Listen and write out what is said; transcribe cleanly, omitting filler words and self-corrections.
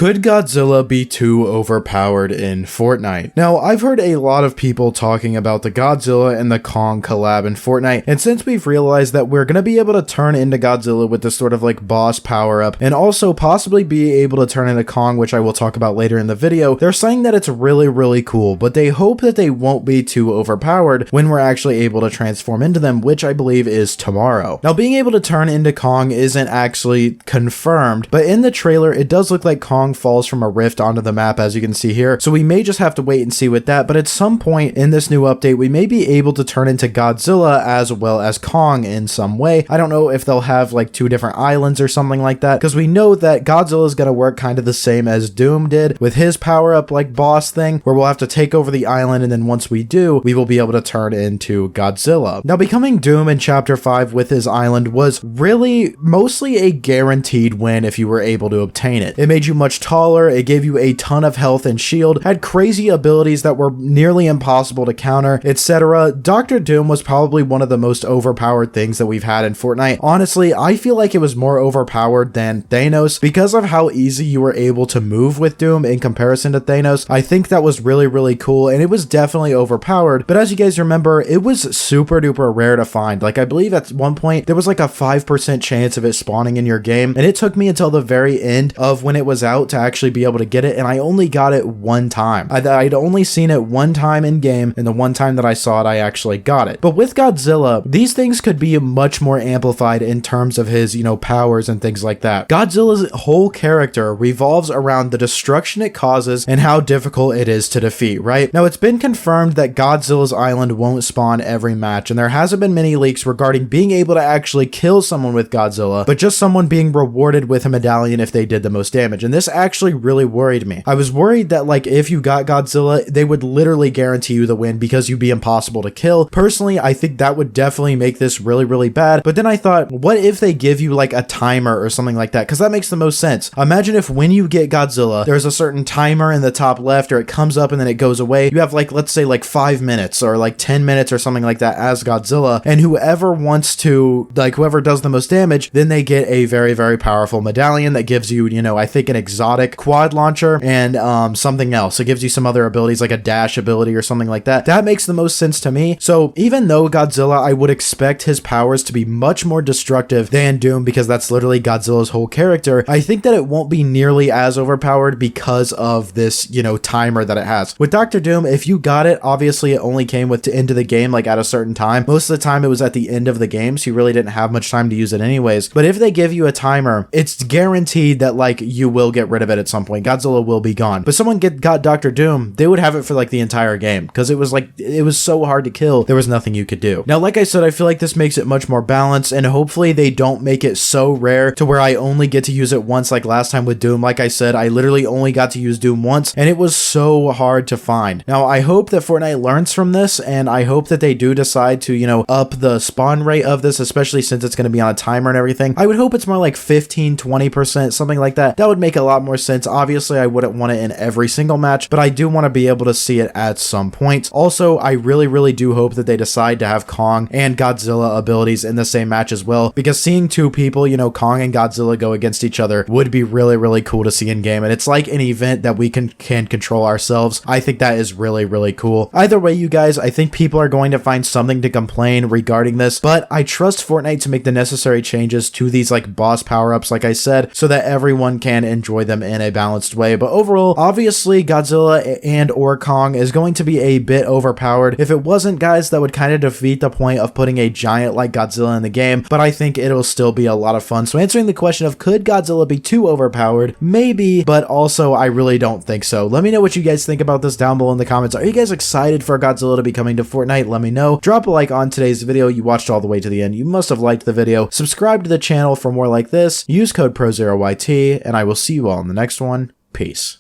Could Godzilla be too overpowered in Fortnite? Now, I've heard a lot of people talking about the Godzilla and the Kong collab in Fortnite, and since we've realized that we're gonna be able to turn into Godzilla with this sort of like boss power up, and also possibly be able to turn into Kong, which I will talk about later in the video, they're saying that it's really cool, but they hope that they won't be too overpowered when we're actually able to transform into them, which I believe is tomorrow. Now, being able to turn into Kong isn't actually confirmed, but in the trailer, it does look like Kong falls from a rift onto the map, as you can see here, so we may just have to wait and see with that, but at some point in this new update, we may be able to turn into Godzilla as well as Kong in some way. I don't know if they'll have like two different islands or something like that, because we know that Godzilla is going to work kind of the same as Doom did with his power-up like boss thing, where we'll have to take over the island, and then once we do, we will be able to turn into Godzilla. Now, becoming Doom in Chapter 5 with his island was really mostly a guaranteed win if you were able to obtain it. It made you much taller, it gave you a ton of health and shield, had crazy abilities that were nearly impossible to counter, etc. Dr. Doom was probably one of the most overpowered things that we've had in Fortnite. Honestly, I feel like it was more overpowered than Thanos because of how easy you were able to move with Doom in comparison to Thanos. I think that was really cool, and it was definitely overpowered, but as you guys remember, it was super duper rare to find. Like, I believe at one point there was like a 5% chance of it spawning in your game, and it took me until the very end of when it was out to actually be able to get it, and I only got it one time. I'd only seen it one time in game, and the one time that I saw it, I actually got it. But with Godzilla, these things could be much more amplified in terms of his, powers and things like that. Godzilla's whole character revolves around the destruction it causes and how difficult it is to defeat, right? Now, it's been confirmed that Godzilla's island won't spawn every match, and there hasn't been many leaks regarding being able to actually kill someone with Godzilla, but just someone being rewarded with a medallion if they did the most damage, and this actually really worried me. I was worried that like if you got Godzilla, they would literally guarantee you the win because you'd be impossible to kill. Personally, I think that would definitely make this really bad, but then I thought, what if they give you like a timer or something like that? Because that makes the most sense. Imagine if when you get Godzilla, there's a certain timer in the top left, or it comes up and then it goes away. You have like, let's say like 5 minutes or like 10 minutes or something like that as Godzilla, and whoever wants to, like whoever does the most damage, then they get a very powerful medallion that gives you, I think an exotic quad launcher and something else. It gives you some other abilities like a dash ability or something like that. That makes the most sense to me. So even though Godzilla, I would expect his powers to be much more destructive than Doom because that's literally Godzilla's whole character, I think that it won't be nearly as overpowered because of this, timer that it has. With Dr. Doom, if you got it, obviously it only came with the end of the game, like at a certain time. Most of the time it was at the end of the game, so you really didn't have much time to use it anyways. But if they give you a timer, it's guaranteed that like you will get rid of it at some point. Godzilla will be gone. But someone got Dr. Doom, they would have it for like the entire game because it was so hard to kill. There was nothing you could do. Now, like I said, I feel like this makes it much more balanced, and hopefully they don't make it so rare to where I only get to use it once like last time with Doom. Like I said, I literally only got to use Doom once, and it was so hard to find. Now, I hope that Fortnite learns from this, and I hope that they do decide to, up the spawn rate of this, especially since it's going to be on a timer and everything. I would hope it's more like 15-20%, something like that. That would make a lot more sense. Obviously, I wouldn't want it in every single match, but I do want to be able to see it at some point. Also, I really do hope that they decide to have Kong and Godzilla abilities in the same match as well, because seeing two people, Kong and Godzilla go against each other would be really cool to see in game, and it's like an event that we can control ourselves. I think that is really cool. Either way, you guys, I think people are going to find something to complain regarding this, but I trust Fortnite to make the necessary changes to these like boss power-ups, like I said, so that everyone can enjoy them in a balanced way. But overall, obviously Godzilla and or Kong is going to be a bit overpowered. If it wasn't, guys, that would kind of defeat the point of putting a giant like Godzilla in the game, but I think it'll still be a lot of fun. So answering the question of could Godzilla be too overpowered? Maybe, but also I really don't think so. Let me know what you guys think about this down below in the comments. Are you guys excited for Godzilla to be coming to Fortnite? Let me know. Drop a like on today's video. You watched all the way to the end. You must have liked the video. Subscribe to the channel for more like this. Use code PROZEROYT, and I will see you all in the next one. Peace.